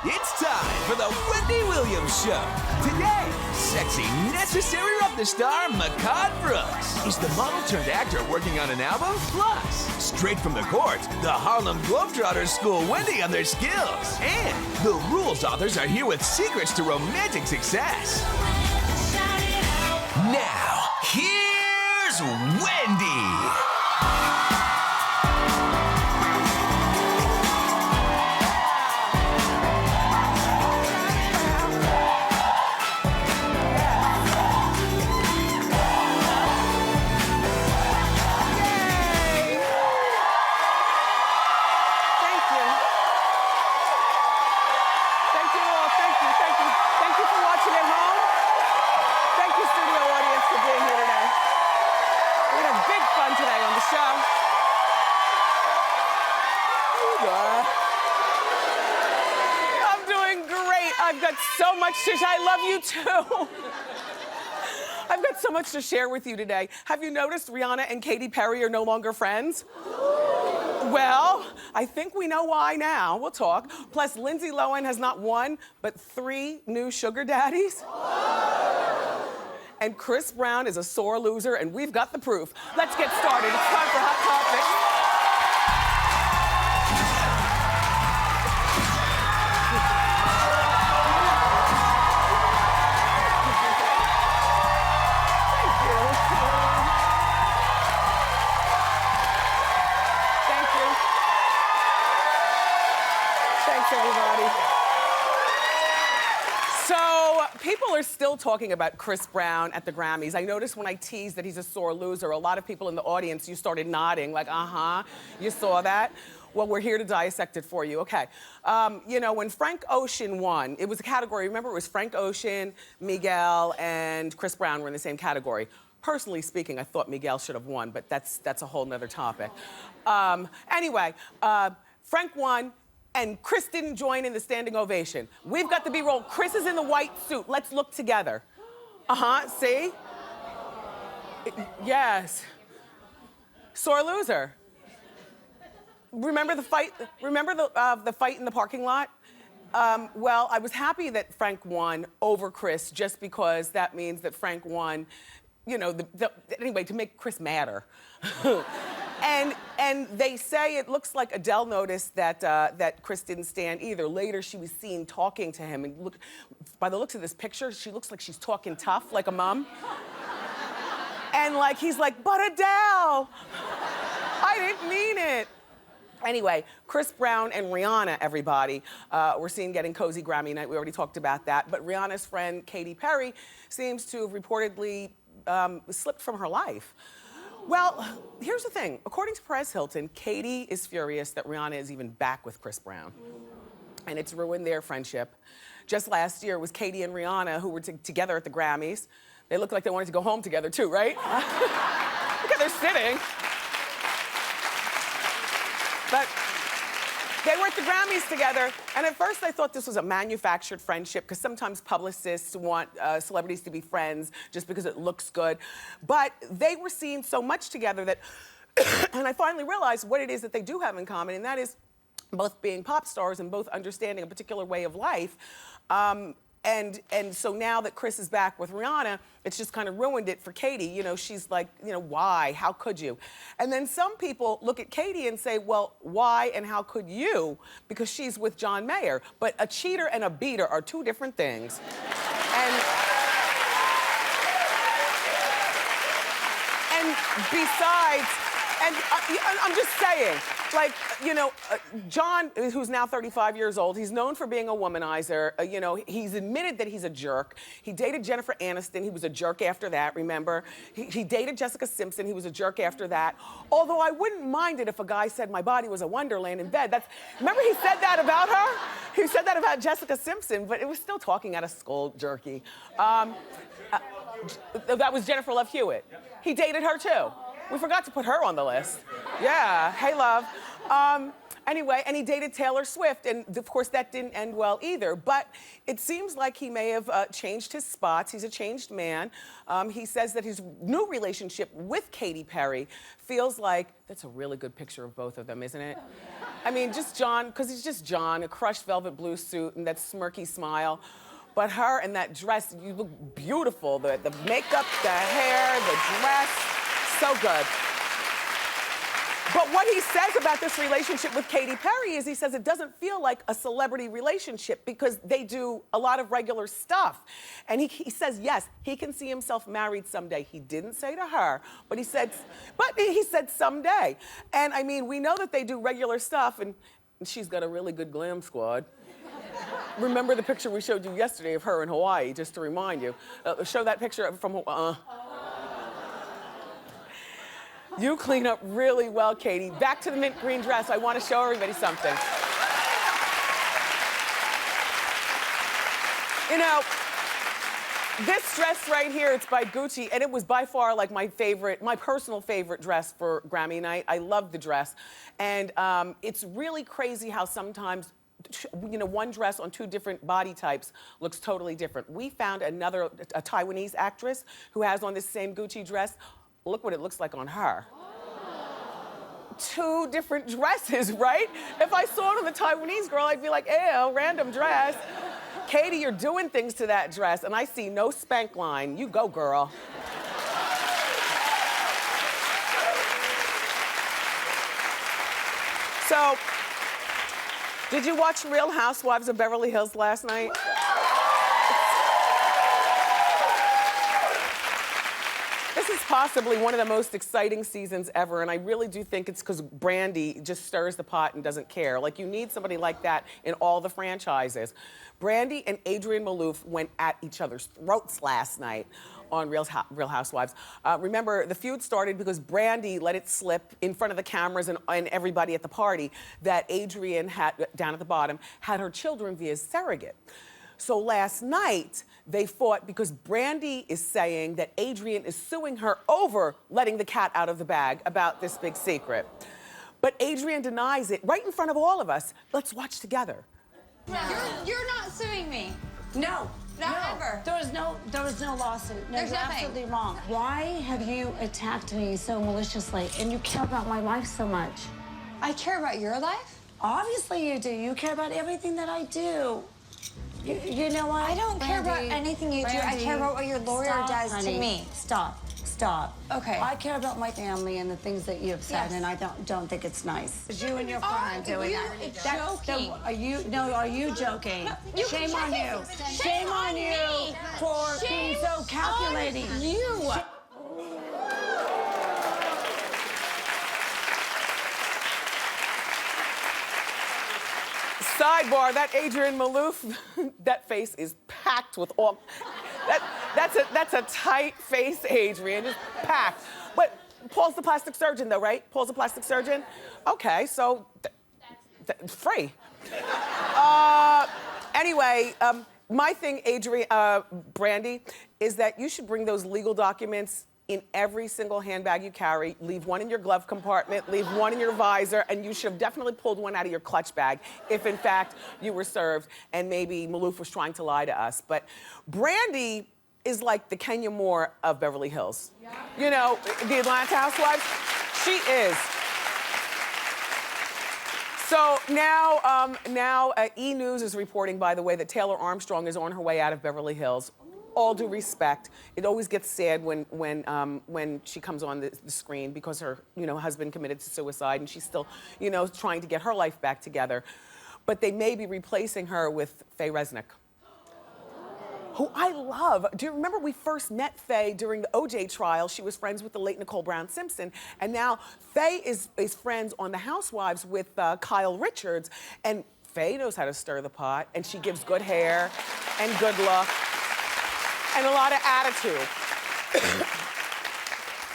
It's time for the Wendy Williams Show. Today, sexy, necessary roughness star Mehcad is the model turned actor working on an album. Plus, straight from the court, the Harlem Globetrotters school Wendy on their skills. And the rules authors are here with secrets to romantic success. Now, here's Wendy. I'm doing great. I've got so much to share. I love you too. I've got so much to share with you today. Have you noticed Rihanna and Katy Perry are no longer friends? Well, I think we know why now. We'll talk. Plus, Lindsay Lohan has not one, but 3 new sugar daddies. And Chris Brown is a sore loser, and we've got the proof. Let's get started. It's time for Hot Topics. Everybody. So, people are still talking about Chris Brown at the Grammys. I noticed when I teased that he's a sore loser, a lot of people in the audience, you started nodding like, uh-huh, you saw that? Well, we're here to dissect it for you. Okay, you know, when Frank Ocean won, it was a category, remember it was Frank Ocean, Miguel, and Chris Brown were in the same category. Personally speaking, I thought Miguel should have won, but that's a whole nother topic. Anyway, Frank won, and Chris didn't join in the standing ovation. We've got the B-roll. Chris is in the white suit. Let's look together. Uh-huh, see? Yes. Sore loser. Remember the fight? Remember the fight in the parking lot? Well, I was happy that Frank won over Chris just because that means that Frank won, you know, anyway, to make Chris madder. And they say it looks like Adele noticed that Chris didn't stand either. Later, she was seen talking to him, and look, by the looks of this picture, she looks like she's talking tough, like a mom. And like he's like, but Adele, I didn't mean it. Anyway, Chris Brown and Rihanna, everybody, were seen getting cozy Grammy night. We already talked about that. But Rihanna's friend Katy Perry seems to have reportedly slipped from her life. Well, here's the thing. According to Perez Hilton, Katy is furious that Rihanna is even back with Chris Brown. And it's ruined their friendship. Just last year, it was Katy and Rihanna who were together at the Grammys. They looked like they wanted to go home together too, right? Look at they're sitting. But they were at the Grammys together, and at first I thought this was a manufactured friendship because sometimes publicists want celebrities to be friends just because it looks good. But they were seen so much together that, and I finally realized what it is that they do have in common, and that is both being pop stars and both understanding a particular way of life. And so now that Chris is back with Rihanna, it's just kind of ruined it for Katy. You know, she's like, you know, why? How could you? And then some people look at Katy and say, well, why and how could you? Because she's with John Mayer. But a cheater and a beater are 2 different things. And besides, and I'm just saying, like, you know, John, who's now 35 years old, he's known for being a womanizer. You know, he's admitted that he's a jerk. He dated Jennifer Aniston. He was a jerk after that, remember? He dated Jessica Simpson. He was a jerk after that. Although I wouldn't mind it if a guy said my body was a wonderland in bed. Remember he said that about her? He said that about Jessica Simpson, but it was still talking out of school jerky. That was Jennifer Love Hewitt. He dated her too. We forgot to put her on the list. Yeah, hey love. Anyway, and he dated Taylor Swift, and of course that didn't end well either. But it seems like he may have changed his spots. He's a changed man. He says that his new relationship with Katy Perry feels like, that's a really good picture of both of them, isn't it? I mean, just John, because he's just John, a crushed velvet blue suit and that smirky smile. But her in that dress, you look beautiful. The makeup, the hair, the dress, so good. But what he says about this relationship with Katy Perry is he says it doesn't feel like a celebrity relationship because they do a lot of regular stuff. And he says, yes, he can see himself married someday. He didn't say to her, but he said someday. And I mean, we know that they do regular stuff, and she's got a really good glam squad. Remember the picture we showed you yesterday of her in Hawaii, just to remind you. Show that picture from Hawaii. You clean up really well, Katy. Back to the mint green dress. I want to show everybody something. You know, this dress right here, it's by Gucci, and it was by far like my personal favorite dress for Grammy night. I love the dress. And it's really crazy how sometimes, you know, one dress on two different body types looks totally different. We found a Taiwanese actress who has on this same Gucci dress. Look what it looks like on her. Two different dresses, right? If I saw it on the Taiwanese girl, I'd be like, ew, random dress. Katy, you're doing things to that dress, and I see no spank line. You go, girl. So, did you watch Real Housewives of Beverly Hills last night? This is possibly one of the most exciting seasons ever, and I really do think it's because Brandy just stirs the pot and doesn't care. Like, you need somebody like that in all the franchises. Brandy and Adrienne Maloof went at each other's throats last night on Real Housewives. Remember, the feud started because Brandy let it slip in front of the cameras and everybody at the party that Adrienne had, down at the bottom, had her children via surrogate. So last night, they fought because Brandy is saying that Adrienne is suing her over letting the cat out of the bag about this big secret. But Adrienne denies it right in front of all of us. Let's watch together. No. You're not suing me. No. Not ever. There was no lawsuit. No, There's you're nothing. absolutely wrong. Why have you attacked me so maliciously and you care about my life so much? I care about your life? Obviously you do. You care about everything that I do. You know what? I don't care about anything you do. I care about what your lawyer does to me. Stop. Okay. I care about my family and the things that you have said, Yes. and I don't think it's nice. It's you and your Oh, friend doing you're that. joking. Are you joking? You Shame can on check you. it. Shame on you me. for being so Shame calculating. on you. Sidebar, that Adrienne Maloof, that face is packed with all, that's a tight face, Adrienne, it's packed. But Paul's the plastic surgeon though, right? Paul's the plastic surgeon? Okay, so, free. Anyway, my thing, Brandy, is that you should bring those legal documents in every single handbag you carry. Leave one in your glove compartment, leave one in your visor, and you should have definitely pulled one out of your clutch bag if, in fact, you were served and maybe Maloof was trying to lie to us. But Brandy is like the Kenya Moore of Beverly Hills. Yeah. You know, the Atlanta Housewives, she is. So now E! News is reporting, by the way, that Taylor Armstrong is on her way out of Beverly Hills. All due respect, it always gets sad when she comes on the screen because her husband committed suicide and she's still trying to get her life back together. But they may be replacing her with Faye Resnick, who I love. Do you remember we first met Faye during the OJ trial? She was friends with the late Nicole Brown Simpson, and now Faye is friends on The Housewives with Kyle Richards, and Faye knows how to stir the pot, and she gives good hair and good look. And a lot of attitude.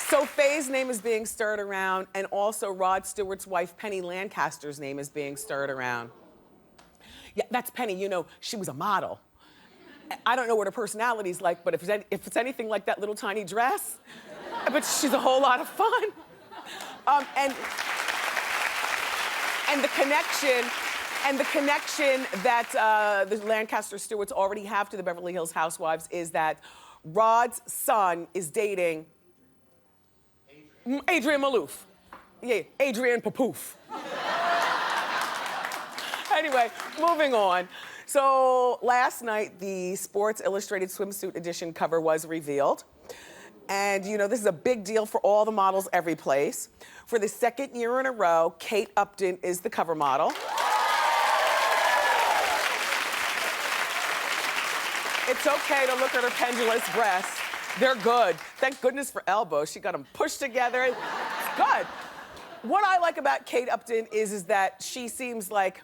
So Faye's name is being stirred around, and also Rod Stewart's wife, Penny Lancaster's name is being stirred around. Yeah, that's Penny, she was a model. I don't know what her personality's like, but if it's anything like that little tiny dress, I bet she's a whole lot of fun. And And the connection that the Lancaster Stewarts already have to the Beverly Hills Housewives is that Rod's son is dating Adrienne Maloof. Yeah, Adrienne Papoof. Anyway, moving on. So last night, the Sports Illustrated swimsuit edition cover was revealed. And you know, this is a big deal for all the models every place. For the second year in a row, Kate Upton is the cover model. It's okay to look at her pendulous breasts. They're good. Thank goodness for elbows. She got them pushed together. It's good. What I like about Kate Upton is that she seems like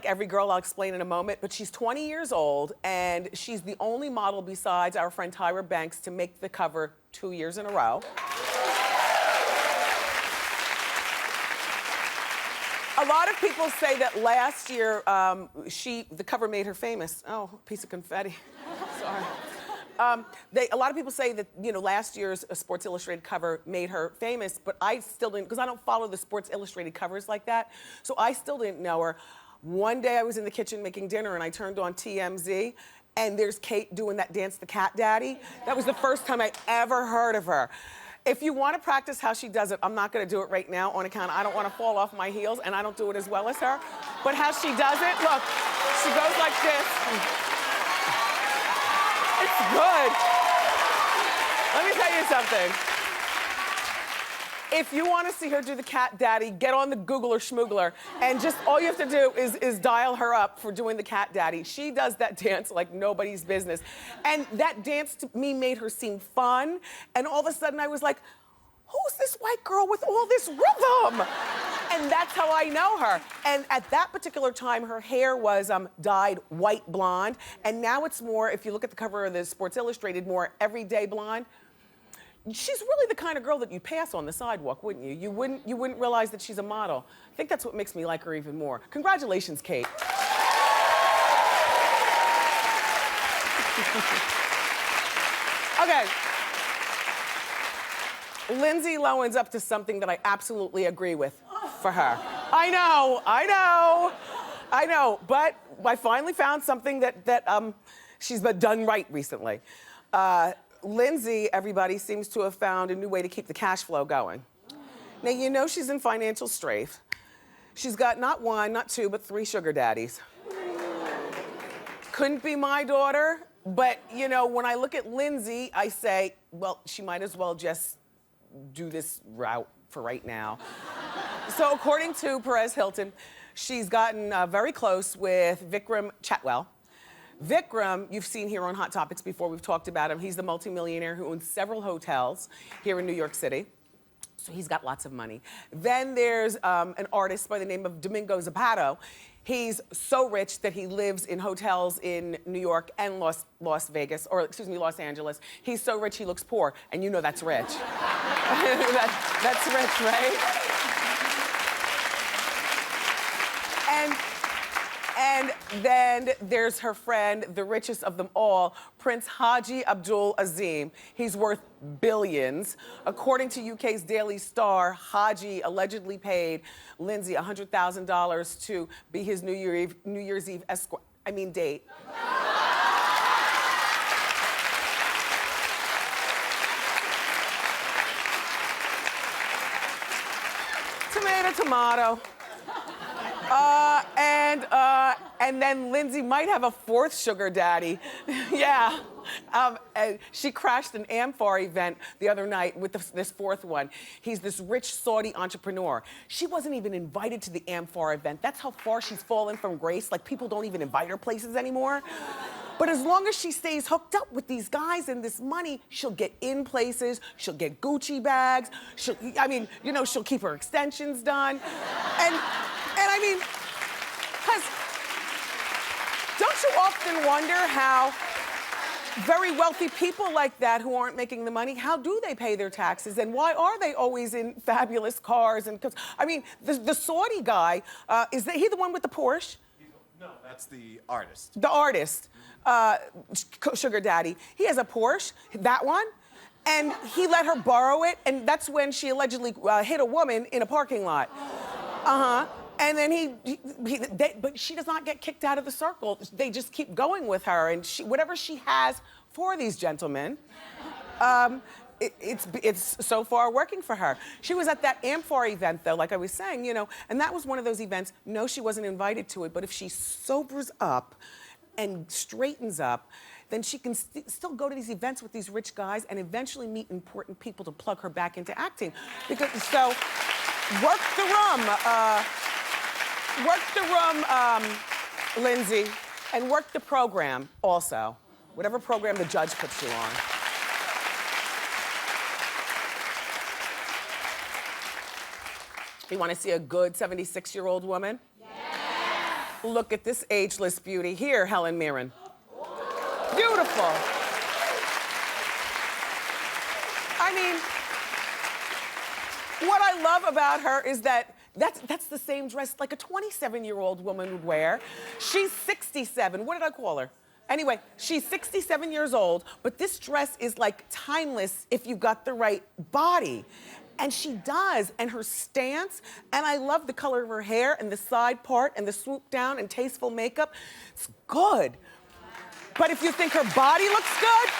every girl. I'll explain in a moment, but she's 20 years old and she's the only model besides our friend Tyra Banks to make the cover 2 years in a row. A lot of people say that last year, the cover made her famous. Oh, piece of confetti. Sorry. A lot of people say that, you know, last year's Sports Illustrated cover made her famous, but I still didn't, because I don't follow the Sports Illustrated covers like that, so I still didn't know her. One day I was in the kitchen making dinner and I turned on TMZ, and there's Kate doing that dance, the Cat Daddy. That was the first time I ever heard of her. If you want to practice how she does it, I'm not going to do it right now on account I don't want to fall off my heels, and I don't do it as well as her. But how she does it, look, she goes like this. It's good. Let me tell you something. If you want to see her do the Cat Daddy, get on the Googler Schmoogler, and just all you have to do is dial her up for doing the Cat Daddy. She does that dance like nobody's business. And that dance to me made her seem fun, and all of a sudden I was like, who's this white girl with all this rhythm? And that's how I know her. And at that particular time, her hair was dyed white blonde, and now it's more, if you look at the cover of the Sports Illustrated, more everyday blonde. She's really the kind of girl that you'd pass on the sidewalk, wouldn't you? You wouldn't realize that she's a model. I think that's what makes me like her even more. Congratulations, Kate. Okay. Lindsay Lohan's up to something that I absolutely agree with for her. I know, but I finally found something that she's done right recently. Lindsay, everybody, seems to have found a new way to keep the cash flow going. Now, you know she's in financial strafe. She's got not one, not two, but 3 sugar daddies. Couldn't be my daughter, but, you know, when I look at Lindsay, I say, well, she might as well just do this route for right now. So according to Perez Hilton, she's gotten very close with Vikram Chatwal. Vikram, you've seen here on Hot Topics before, we've talked about him. He's the multimillionaire who owns several hotels here in New York City. So he's got lots of money. Then there's an artist by the name of Domingo Zapata. He's so rich that he lives in hotels in New York and Los Angeles. He's so rich he looks poor, and you know that's rich. That's rich, right? And then there's her friend, the richest of them all, Prince Haji Abdul Azim. He's worth billions. According to UK's Daily Star, Haji allegedly paid Lindsay $100,000 to be his New Year's Eve date. Tomato. And then Lindsay might have a 4th sugar daddy. Yeah. And she crashed an Amphar event the other night with this 4th one. He's this rich Saudi entrepreneur. She wasn't even invited to the Amphar event. That's how far she's fallen from grace. Like, people don't even invite her places anymore. But as long as she stays hooked up with these guys and this money, she'll get in places, she'll get Gucci bags, she'll keep her extensions done. And I mean, because don't you often wonder how very wealthy people like that who aren't making the money, how do they pay their taxes? And why are they always in fabulous cars? And I mean, the Saudi guy, is he the one with the Porsche? No, that's the artist. The artist, sugar daddy. He has a Porsche, that one, and he let her borrow it, and that's when she allegedly hit a woman in a parking lot. And then but she does not get kicked out of the circle. They just keep going with her, and whatever she has for these gentlemen, it's so far working for her. She was at that Amphar event, though, like I was saying, you know, and that was one of those events. No, she wasn't invited to it, but if she sobers up and straightens up, then she can still go to these events with these rich guys and eventually meet important people to plug her back into acting. Because work the room, Lindsay, and work the program also. Whatever program the judge puts you on. You want to see a good 76-year-old woman? Yes. Look at this ageless beauty. Here, Helen Mirren. Beautiful. I mean, what I love about her is that that's the same dress like a 27-year-old woman would wear. She's 67. What did I call her? Anyway, she's 67 years old, but this dress is like timeless if you've got the right body. And she does, and her stance, and I love the color of her hair and the side part and the swoop down and tasteful makeup. It's good. But if you think her body looks good,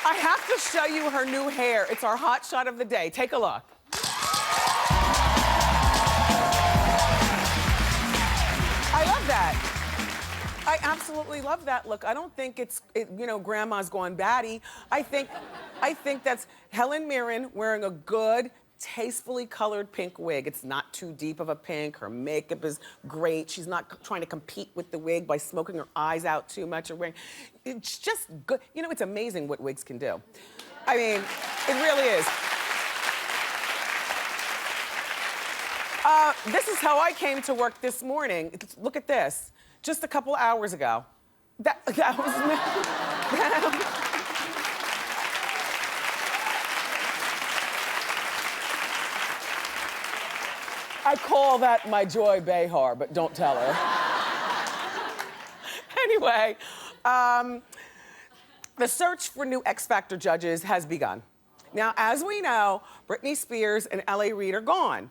I have to show you her new hair. It's our hot shot of the day. Take a look. I love that. I absolutely love that look. I don't think it's you know, grandma's gone batty. I think that's Helen Mirren wearing a good, tastefully colored pink wig. It's not too deep of a pink. Her makeup is great. She's not trying to compete with the wig by smoking her eyes out too much or wearing. It's just good. You know, it's amazing what wigs can do. I mean, it really is. This is how I came to work this morning. Look at this. Just a couple hours ago. That was me. I call that my Joy Behar, but don't tell her. Anyway, the search for new X Factor judges has begun. Now, as we know, Britney Spears and L.A. Reid are gone.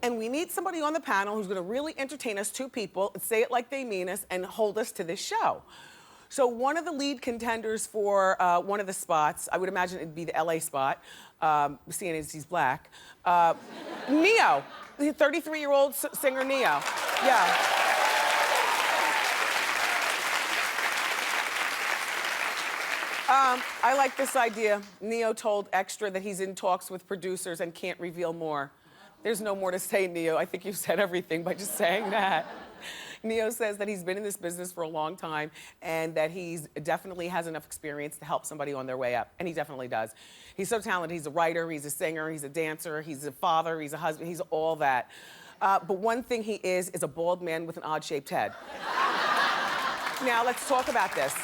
And we need somebody on the panel who's gonna really entertain us, two people, and say it like they mean us, and hold us to this show. So one of the lead contenders for one of the spots, I would imagine it'd be the LA spot, seeing as he's black, Ne-Yo, the 33-year-old singer Ne-Yo. Yeah. I like this idea. Ne-Yo told Extra that he's in talks with producers and can't reveal more. There's no more to say, Ne-Yo. I think you've said everything by just saying that. Ne-Yo says that he's been in this business for a long time and that he's definitely has enough experience to help somebody on their way up, and he definitely does. He's so talented. He's a writer, he's a singer, he's a dancer, he's a father, he's a husband, he's all that. But one thing he is a bald man with an odd-shaped head. Now, let's talk about this.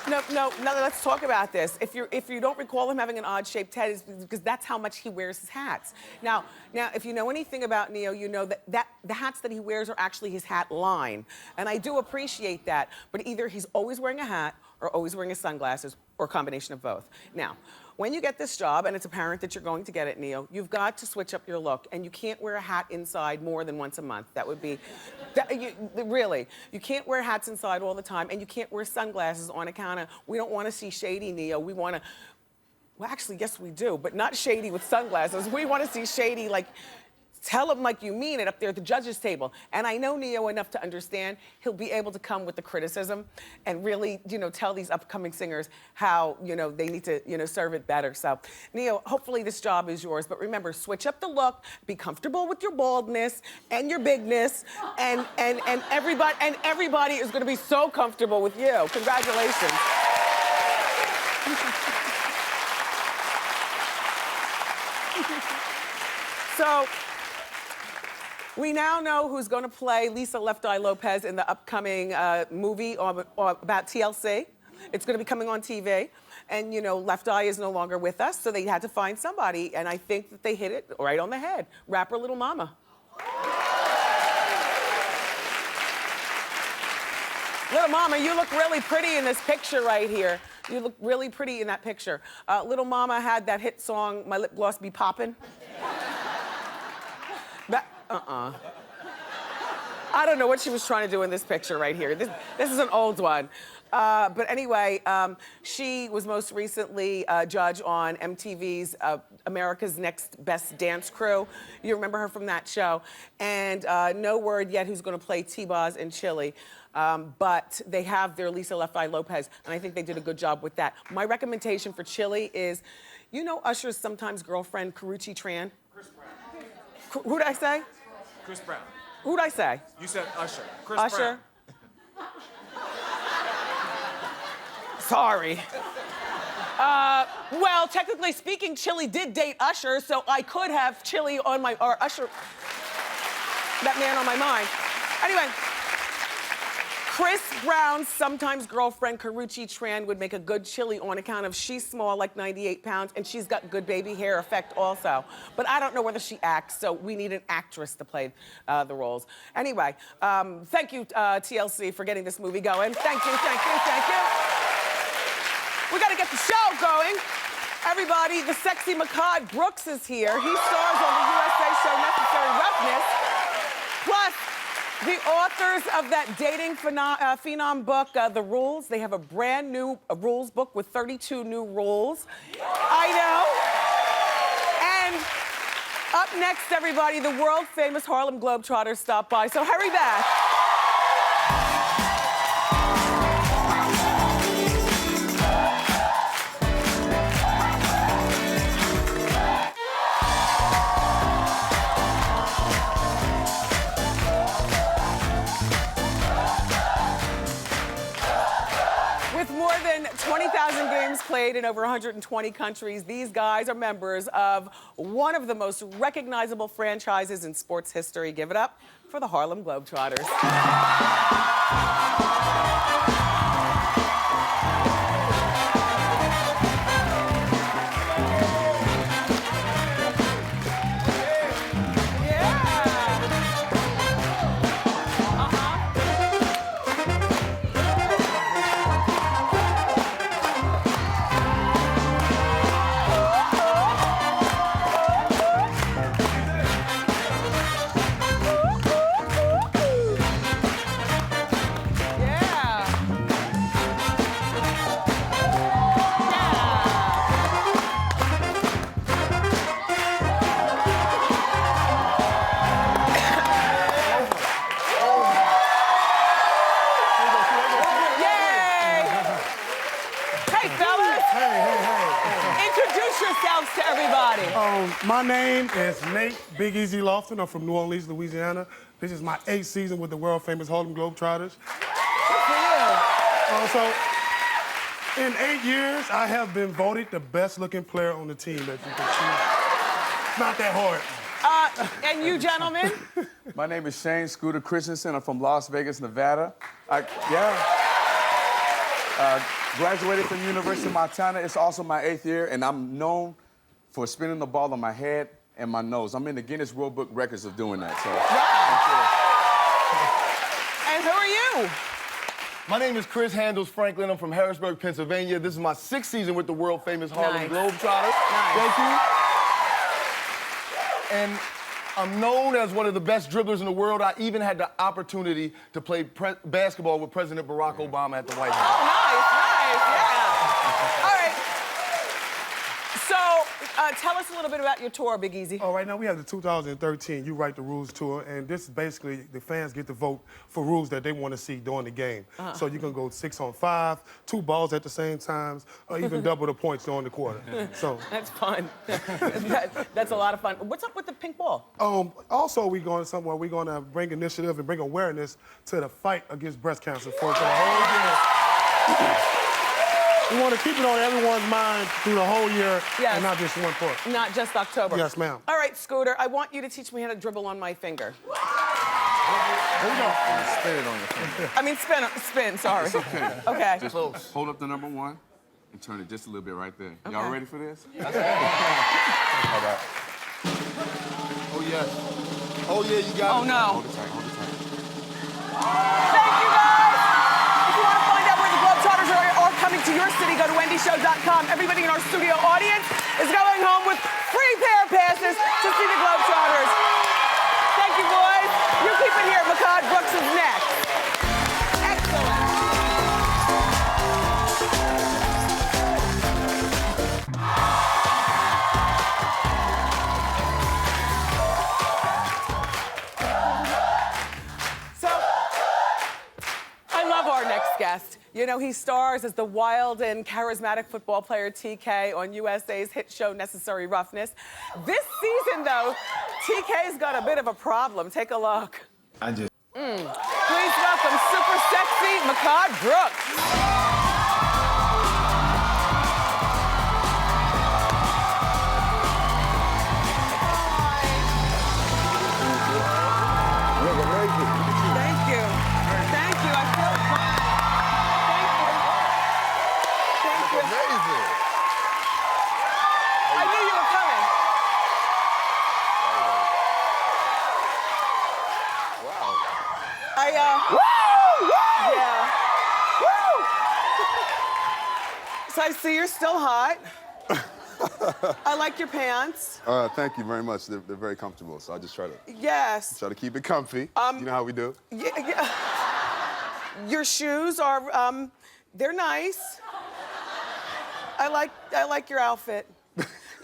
No, let's talk about this. If you don't recall him having an odd-shaped head, it's because that's how much he wears his hats. Now, if you know anything about Ne-Yo, you know that the hats that he wears are actually his hat line. And I do appreciate that, but either he's always wearing a hat or always wearing his sunglasses, or a combination of both. Now, when you get this job, and it's apparent that you're going to get it, Ne-Yo, you've got to switch up your look, and you can't wear a hat inside more than once a month. That would be, really. You can't wear hats inside all the time, and you can't wear sunglasses on account of, we don't want to see shady, Ne-Yo. We want to, well, actually, yes, we do, but not shady with sunglasses. We want to see shady, like, tell him like you mean it up there at the judges' table. And I know Ne-Yo enough to understand he'll be able to come with the criticism and really, tell these upcoming singers how, they need to, serve it better. So, Ne-Yo, hopefully this job is yours. But remember, switch up the look, be comfortable with your baldness and your bigness, and everybody is gonna be so comfortable with you. Congratulations. So, we now know who's going to play Lisa Left Eye Lopez in the upcoming movie about TLC. It's going to be coming on TV. And, Left Eye is no longer with us, so they had to find somebody. And I think that they hit it right on the head. Rapper Little Mama. Little Mama, you look really pretty in this picture right here. You look really pretty in that picture. Little Mama had that hit song, My Lip Gloss Be Poppin'. I don't know what she was trying to do in this picture right here. This is an old one. But anyway, she was most recently a judge on MTV's America's Next Best Dance Crew. You remember her from that show. And no word yet who's gonna play T-Boz in Chili. But they have their Lisa Left Eye Lopez, and I think they did a good job with that. My recommendation for Chili is, you know Usher's sometimes girlfriend, Karrueche Tran? Chris Brown. Who'd I say? Chris Brown. Who'd I say? You said Usher. Chris Usher? Brown. Sorry. Well, technically speaking, Chili did date Usher, so I could have Chili on my, or Usher, that man on my mind. Anyway, Chris Brown's sometimes girlfriend, Karrueche Tran, would make a good Chili on account of she's small, like 98 pounds, and she's got good baby hair effect also. But I don't know whether she acts, so we need an actress to play the roles. Anyway, thank you, TLC, for getting this movie going. Thank you, thank you, thank you. We gotta get the show going. Everybody, the sexy Mehcad Brooks is here. He stars on the USA show Necessary Roughness. Plus, the authors of that dating phenom book, The Rules, they have a brand new rules book with 32 new rules. I know. And up next, everybody, the world famous Harlem Globetrotters stop by. So hurry back. With more than 20,000 games played in over 120 countries, these guys are members of one of the most recognizable franchises in sports history. Give it up for the Harlem Globetrotters. To everybody. My name is Nate Big Easy Lofton. I'm from New Orleans, Louisiana. This is my 8th season with the world famous Harlem Globetrotters. Good for you. So, in 8 years, I have been voted the best looking player on the team, as you can see. It's not that hard. And you, gentlemen? My name is Shane Scooter Christensen. I'm from Las Vegas, Nevada. Graduated from University of Montana. It's also my 8th year, and I'm known for spinning the ball on my head and my nose. I'm in the Guinness World Book Records of doing that. So. Wow. And who are you? My name is Chris Handles Franklin. I'm from Harrisburg, Pennsylvania. This is my 6th season with the world famous Harlem Globetrotters. Nice. Thank you. And I'm known as one of the best dribblers in the world. I even had the opportunity to play basketball with President Barack Obama at the White House. Oh, nice, yeah. All right. So, tell us a little bit about your tour, Big Easy. Right now we have the 2013 You Write the Rules tour, and this is basically the fans get to vote for rules that they want to see during the game. So you can go 6-on-5, 2 balls at the same time, or even double the points during the quarter. So that's fun. That's a lot of fun. What's up with the pink ball? Also, we're going somewhere. We're going to bring initiative and bring awareness to the fight against breast cancer for the whole year. We want to keep it on everyone's mind through the whole year, and not just one part. Not just October. Yes, ma'am. All right, Scooter, I want you to teach me how to dribble on my finger. There you go. Spin it on your finger. I mean, spin, sorry. It's okay. Okay. Just hold up the number 1 and turn it just a little bit right there. Okay. Y'all ready for this? All right. Oh, yes. Oh, yeah, you got it. Oh, no. Hold it tight, hold it tight. Thank you, guys. If you want to find out where the Globetrotters are coming to your city, go to wendyshow.com. Everybody in our studio audience is going home with free pair of passes to see the Globetrotters. guest. You know, he stars as the wild and charismatic football player TK on USA's hit show Necessary Roughness. This season, though, TK's got a bit of a problem. Take a look. I just... Please welcome super sexy Mehcad Brooks. Thank you. Thank you. I feel fine. Thank you. Thank you. Amazing. I knew you were coming. Wow. Yeah. So I see you're still hot. I like your pants. Thank you very much. They're very comfortable, so I just try Yes. to keep it comfy. You know how we do. Yeah. Your shoes are, they're nice. I like your outfit.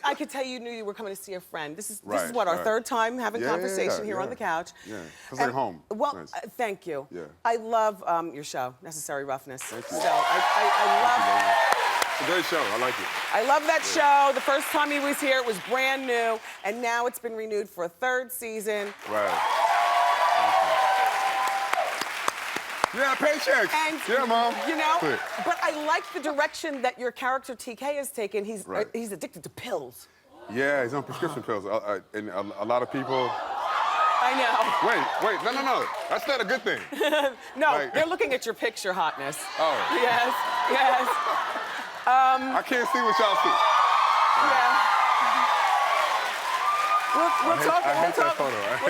I could tell you knew you were coming to see a friend. This is what, our third time having conversation here on the couch. Yeah, feels like home. Well, Nice. Thank you. Yeah. I love your show, Necessary Roughness. Thank you. So I love. It's a great show. I like it. I love that show. The first time he was here, it was brand new, and now it's been renewed for a third season. Right. Yeah, paychecks. And, yeah, Mom. you know, Quick. but I like the direction that your character TK has taken. He's Right. he's addicted to pills. Yeah, he's on prescription pills. And a lot of people... I know. Wait, no. That's not a good thing. No, Like- they're looking at your picture hotness. Oh. Yes. I can't see what y'all see. Yeah. We'll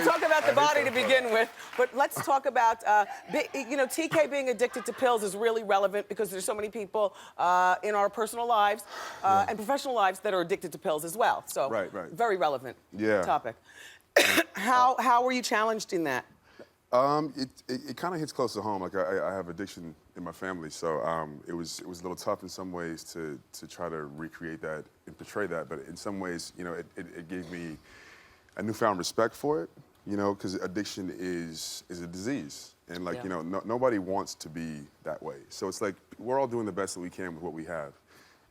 talk about the body to begin with, but let's talk about, you know, TK being addicted to pills is really relevant because there's so many people in our personal lives and professional lives that are addicted to pills as well. So, Right. very relevant Yeah. topic. How were you challenged in that? It kind of hits close to home. Like I have addiction in my family, so it was a little tough in some ways to try to recreate that and portray that. But in some ways, you know, it gave me a newfound respect for it. You know, because addiction is a disease, and like you know, nobody wants to be that way. So it's like we're all doing the best that we can with what we have,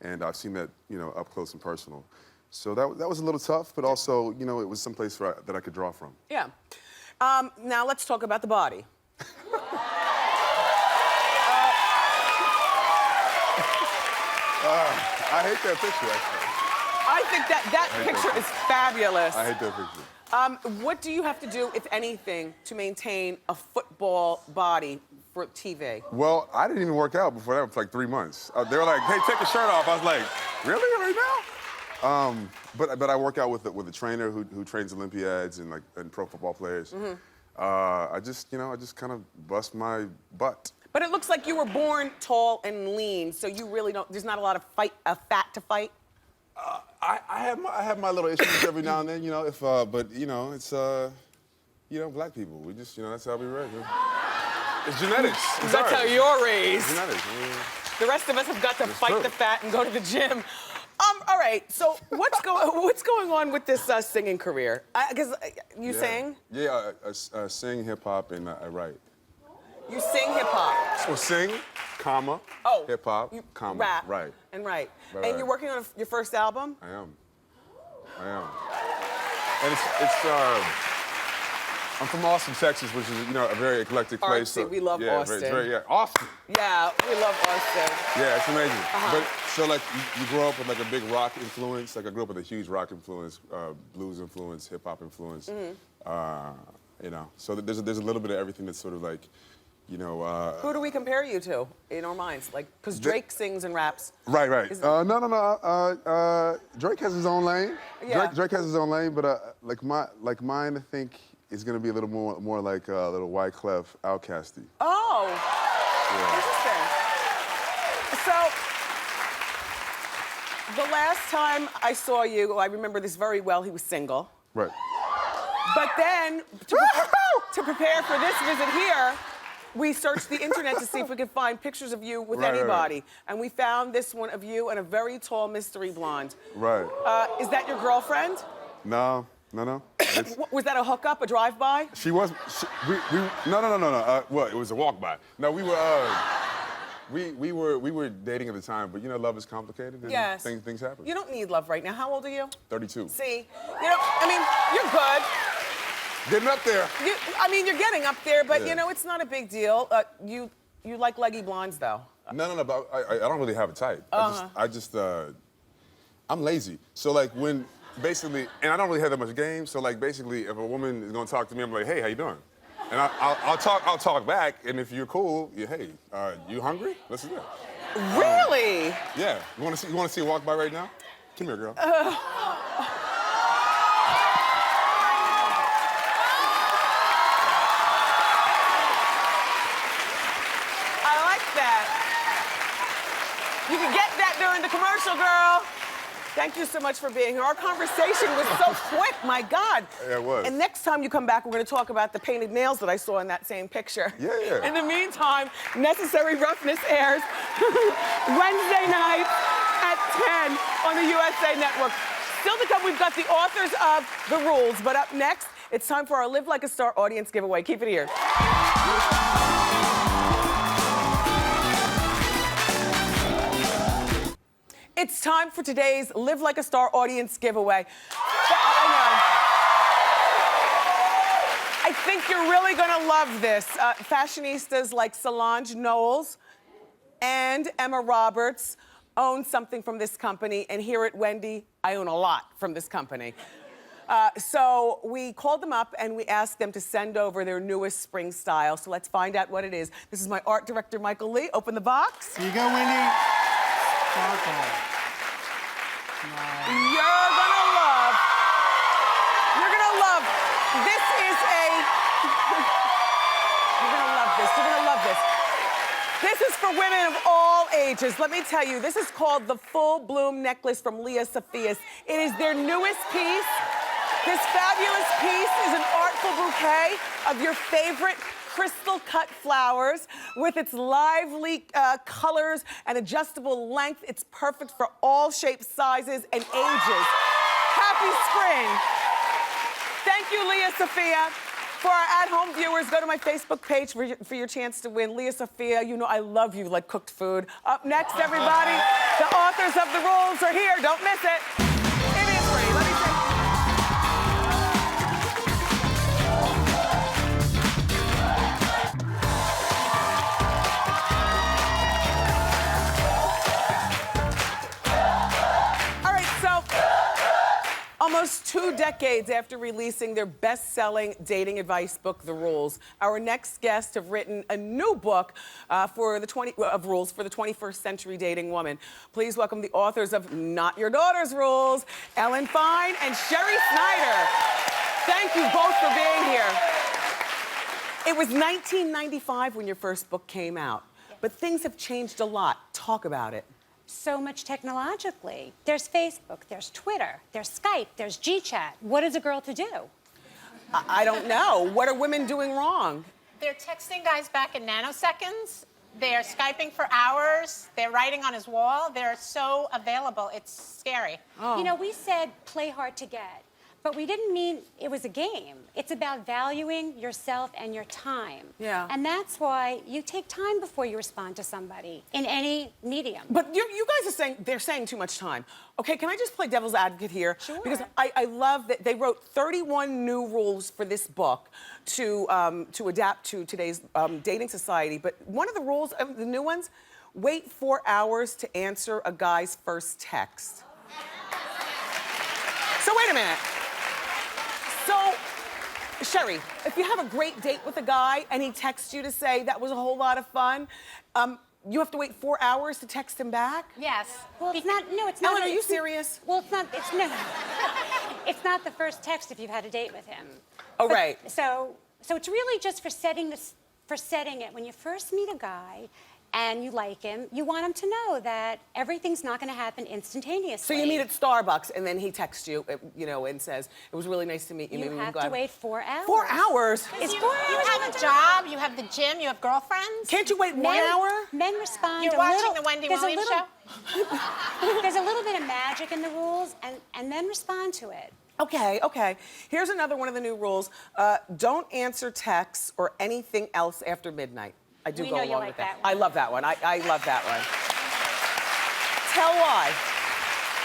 and I've seen that up close and personal. So that was a little tough, but also it was someplace that I could draw from. Yeah. Now let's talk about the body. I hate that picture, actually. I think that picture is fabulous. I hate that picture. What do you have to do, if anything, to maintain a football body for TV? Well, I didn't even work out before that for like 3 months. They were like, "Hey, take your shirt off." I was like, "Really, right now?" But I work out with a trainer who trains Olympiads and pro football players. Mm-hmm. I just kind of bust my butt. But it looks like you were born tall and lean, so you really don't. There's not a lot of fat to fight. I have my little issues every now and then, but it's black people. We just that's how we raise. It's genetics. That's how you're raised. Genetics. The rest of us have got to fight true. the fat and go to the gym. All right. So what's going on with this singing career? Because you sing. Yeah, I sing hip hop and I write. You sing hip hop. So sing, comma, hip hop, comma, rap, right. and write. Right, And right. you're working on your first album. I am. And I'm from Austin, Texas, which is a very eclectic place. Artsy, we love Austin. Austin. Yeah, we love Austin. Yeah, it's amazing. But so like you grow up with like a big rock influence. Like I grew up with a huge rock influence, blues influence, hip hop influence. So there's a little bit of everything that's sort of like, Who do we compare you to in our minds? Like, because Drake sings and raps. Right. No. Drake has his own lane. Yeah. Drake has his own lane, but like mine, I think is gonna be a little more like a little Wyclef Outcasty. Oh. Yeah. Interesting. So, the last time I saw you, I remember this very well. He was single. Right. But then, to prepare for this visit here, we searched the internet to see if we could find pictures of you with anybody. And we found this one of you and a very tall mystery blonde. Right. Is that your girlfriend? No. Was that a hookup, a drive-by? She was. No. Well, it was a walk by. No, we were. We were dating at the time, but you know, love is complicated. And Yes. Things happen. You don't need love right now. How old are you? 32. See, you know, I mean, you're good. Getting up there. I mean, you're getting up there, but Yeah. you know, it's not a big deal. You like leggy blondes, though. No. But I don't really have a type. Uh-huh. I'm lazy. So like when basically, and I don't really have that much game. So like basically, if a woman is gonna talk to me, I'm like, hey, how you doing? And I'll talk back. And if you're cool, hey, you hungry? Let's do it. Really? Yeah. You want to see a walk by right now? Come here, girl. You can get that during the commercial, girl. Thank you so much for being here. Our conversation was so quick, my God. Yeah, it was. And next time you come back, we're going to talk about the painted nails that I saw in that same picture. Yeah. In the meantime, Necessary Roughness airs Wednesday night at 10 on the USA Network. Still to come, we've got the authors of The Rules, but up next, it's time for our Live Like a Star audience giveaway. Keep it here. It's time for today's Live Like a Star audience giveaway. I think you're really gonna love this. Fashionistas like Solange Knowles and Emma Roberts own something from this company, and here at Wendy, I own a lot from this company. So we called them up and we asked them to send over their newest spring style. So let's find out what it is. This is my art director, Michael Lee. Open the box. Here you go, Wendy. Sparkle. You're gonna love. This is a. You're gonna love this. You're gonna love this. This is for women of all ages. Let me tell you, this is called the Full Bloom Necklace from Leah Sophias. It is their newest piece. This fabulous piece is an artful bouquet of your favorite crystal cut flowers with its lively colors and adjustable length. It's perfect for all shapes, sizes, and ages. Happy spring. Thank you, Leah Sophia. For our at-home viewers, go to my Facebook page for your chance to win. Leah Sophia, you know I love you like cooked food. Up next, everybody, the authors of The Rules are here. Don't miss it. It is free. Let me say. Almost 2 decades after releasing their best-selling dating advice book, The Rules, our next guests have written a new book of rules for the 21st century dating woman. Please welcome the authors of Not Your Daughter's Rules, Ellen Fein and Sherrie Schneider. Thank you both for being here. It was 1995 when your first book came out, but things have changed a lot. Talk about it. So much technologically. There's Facebook, there's Twitter, there's Skype, there's GChat. What is a girl to do? I don't know. What are women doing wrong? They're texting guys back in nanoseconds. They're Skyping for hours. They're writing on his wall. They're so available. It's scary. You know, we said play hard to get, but we didn't mean it was a game. It's about valuing yourself and your time. Yeah. And that's why you take time before you respond to somebody in any medium. But you guys are saying, they're saying too much time. Okay, can I just play devil's advocate here? Sure. Because I love that they wrote 31 new rules for this book to adapt to today's dating society. But one of the rules, the new ones, wait 4 hours to answer a guy's first text. So wait a minute. So, Sherrie, if you have a great date with a guy and he texts you to say that was a whole lot of fun, you have to wait 4 hours to text him back? Yes. Well, it's not, no, it's not. Ellen, are you serious? Well, it's not, no. It's not the first text if you've had a date with him. Oh, right. So it's really just for setting it. When you first meet a guy and you like him, you want him to know that everything's not going to happen instantaneously. So you meet at Starbucks and then he texts you, you know, and says, it was really nice to meet you. You Maybe have we can to wait 4 hours. 4 hours? It's You 4 hours. you have a job, you have the gym, you have girlfriends. Can't you wait 1 hour? Men respond You're a watching little, the Wendy there's a Williams little- show? There's a little bit of magic in the rules, and men respond to it. Okay. Here's another one of the new rules. Don't answer texts or anything else after midnight. I do We go know along you with like that. that one. I love that one. I love that one. Tell why.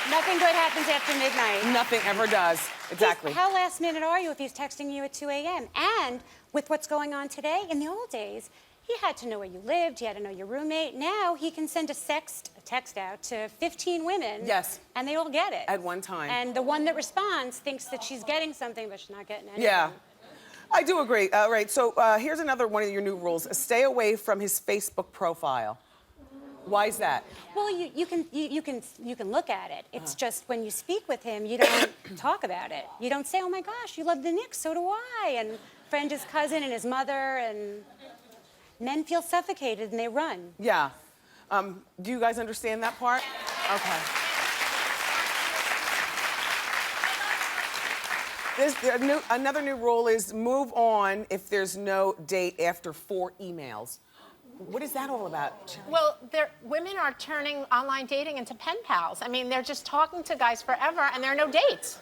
Nothing good happens after midnight. Nothing ever does. Exactly. How last minute are you if he's texting you at 2 a.m.? And with what's going on today, in the old days, he had to know where you lived, he had to know your roommate. Now he can send a text out to 15 women. Yes. And they all get it. At one time. And the one that responds thinks that she's getting something, but she's not getting anything. Yeah. I do agree. All right, so here's another one of your new rules. Stay away from his Facebook profile. Why is that? Well, you can look at it. It's just when you speak with him, you don't talk about it. You don't say, oh my gosh, you love the Knicks, so do I. And friend his cousin and his mother, and men feel suffocated and they run. Yeah. Do you guys understand that part? Okay. Another new rule is move on if there's no date after 4 emails. What is that all about? Well, women are turning online dating into pen pals. I mean, they're just talking to guys forever, and there are no dates.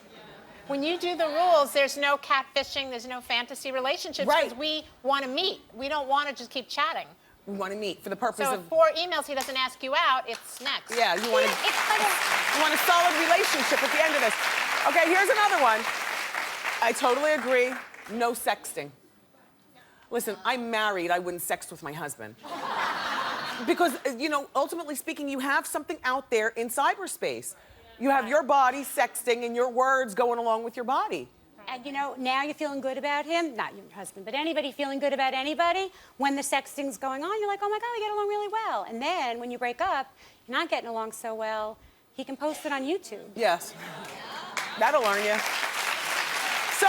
When you do the rules, there's no catfishing, there's no fantasy relationships, Right. because we want to meet. We don't want to just keep chatting. We want to meet for the purpose So of... if 4 emails he doesn't ask you out, it's next. Yeah, you want a solid relationship at the end of this. Okay, here's another one. I totally agree. No sexting. Listen, I'm married. I wouldn't sext with my husband. Because, you know, ultimately speaking, you have something out there in cyberspace. You have your body sexting and your words going along with your body. And you know, now you're feeling good about him, not your husband, but anybody feeling good about anybody. When the sexting's going on, you're like, oh my God, we get along really well. And then when you break up, you're not getting along so well, he can post it on YouTube. Yes. That'll learn you. So,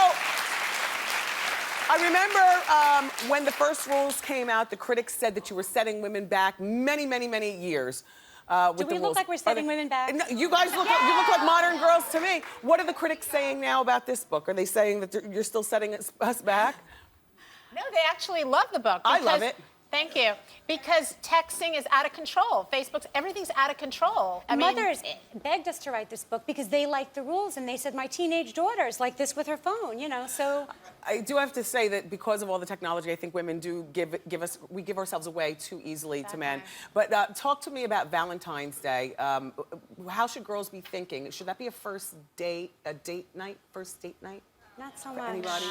I remember when the first rules came out, the critics said that you were setting women back many, many, many years. With Do we the look rules. like we're setting women back? No, you guys look like modern girls to me. What are the critics saying now about this book? Are they saying that you're still setting us back? No, they actually love the book. I love it. Thank you. Because texting is out of control. Facebook's, everything's out of control. I mean, Mothers begged us to write this book because they liked the rules, and they said, my teenage daughter's like this with her phone, you know, so. I do have to say that because of all the technology, I think women do we give ourselves away too easily to men. But talk to me about Valentine's Day. How should girls be thinking? Should that be a first date night? Not so much. Anybody?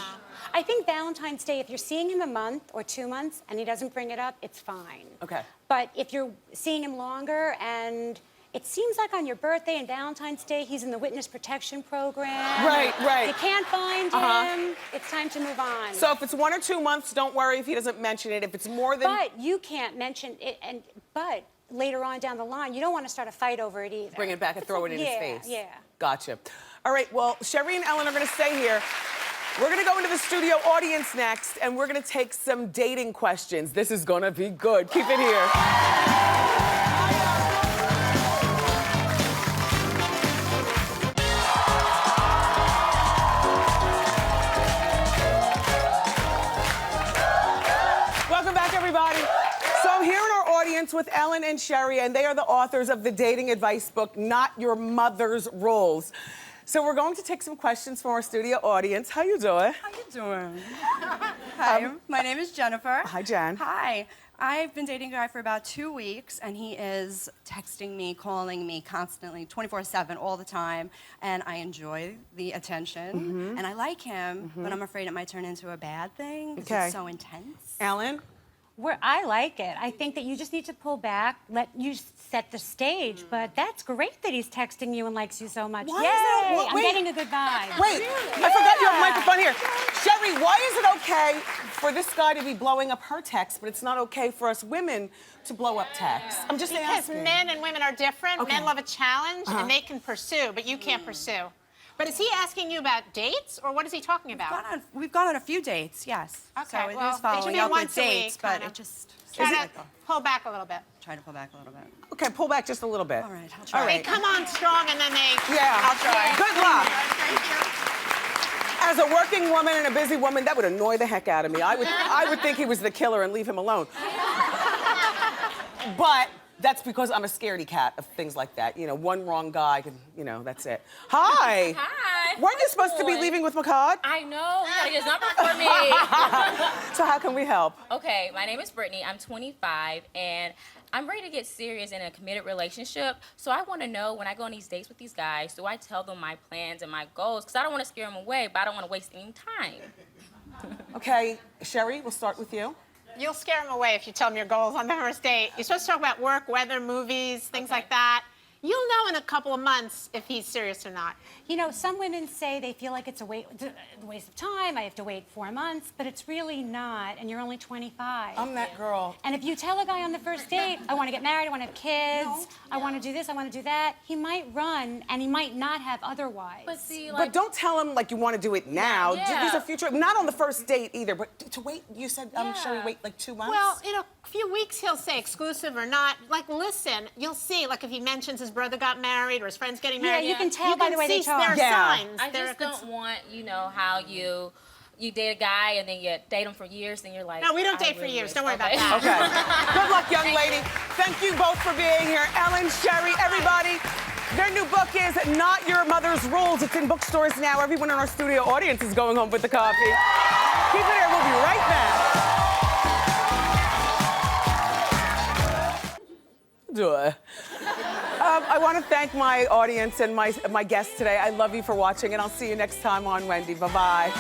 I think Valentine's Day, if you're seeing him a month or 2 months and he doesn't bring it up, it's fine. Okay. But if you're seeing him longer and it seems like on your birthday and Valentine's Day, he's in the witness protection program. Right. You can't find him, it's time to move on. So if it's 1 or 2 months, don't worry if he doesn't mention it. If it's more than... But you can't mention it, but later on down the line, you don't want to start a fight over it either. Bring it back and throw it in his face. Yeah. Gotcha. All right, well, Sherrie and Ellen are going to stay here. We're going to go into the studio audience next, and we're going to take some dating questions. This is going to be good. Keep it here. Welcome back, everybody. So I'm here in our audience with Ellen and Sherrie, and they are the authors of the dating advice book, Not Your Mother's Rules. So we're going to take some questions from our studio audience. How you doing? How you doing? Hi, my name is Jennifer. Hi, Jen. Hi. I've been dating a guy for about 2 weeks, and he is texting me, calling me constantly, 24/7, all the time, and I enjoy the attention, and I like him, but I'm afraid it might turn into a bad thing because it's so intense. Ellen? I like it. I think that you just need to pull back, let you set the stage. But that's great that he's texting you and likes you so much. Why Yay! is that? I'm getting a good vibe. Wait, I forgot you have a microphone here. Sherrie, why is it okay for this guy to be blowing up her text, but it's not okay for us women to blow up texts? I'm just because asking. men and women are different. Okay. Men love a challenge, and they can pursue, but you can't pursue. But is he asking you about dates, or what is he talking about? We've gone on a few dates, yes. Okay, So it well, is following it should be up with once a week, dates, but kinda. it just... Try to pull back a little bit. Try to pull back a little bit. Okay, pull back just a little bit. All right, I'll try. All They right. come on strong, and then they... Yeah. I'll try. Good luck. Thank you. As a working woman and a busy woman, that would annoy the heck out of me. I would think he was the killer and leave him alone. But That's because I'm a scaredy cat of things like that. You know, one wrong guy can, you know, that's it. Hi. Hi. Weren't you supposed to be leaving with Mehcad? I know. You gotta get his number for me. So how can we help? Okay, my name is Brittany. I'm 25, and I'm ready to get serious in a committed relationship. So I want to know, when I go on these dates with these guys, do I tell them my plans and my goals? Because I don't want to scare them away, but I don't want to waste any time. Okay, Sherrie, we'll start with you. You'll scare him away if you tell him your goals on the first date. You're supposed to talk about work, weather, movies, things like that. You'll know in a couple of months if he's serious or not. You know, some women say they feel like it's a waste of time. I have to wait 4 months, but it's really not, and you're only 25. I'm that girl. And if you tell a guy on the first date, I want to get married, I want to have kids, I want to do this, I want to do that, he might run, and he might not have otherwise. But see, like... But don't tell him like you want to do it now. Yeah. These are future, not on the first date either, but to wait, you said, Sherrie, wait like 2 months? Well, in a few weeks, he'll say exclusive or not. Like, listen, you'll see, like if he mentions his brother got married or his friend's getting married. Yeah, you can tell by the way they talk. There are signs. I just don't want, you know, how you date a guy and then you date him for years and you're like... No, we don't date for years. Don't worry about that. Okay. Good luck, young lady. Thank you both for being here. Ellen, Sherrie, everybody. Their new book is Not Your Mother's Rules. It's in bookstores now. Everyone in our studio audience is going home with the coffee. Keep it here. We'll be right back. I want to thank my audience and my guests today. I love you for watching, and I'll see you next time on Wendy. Bye-bye.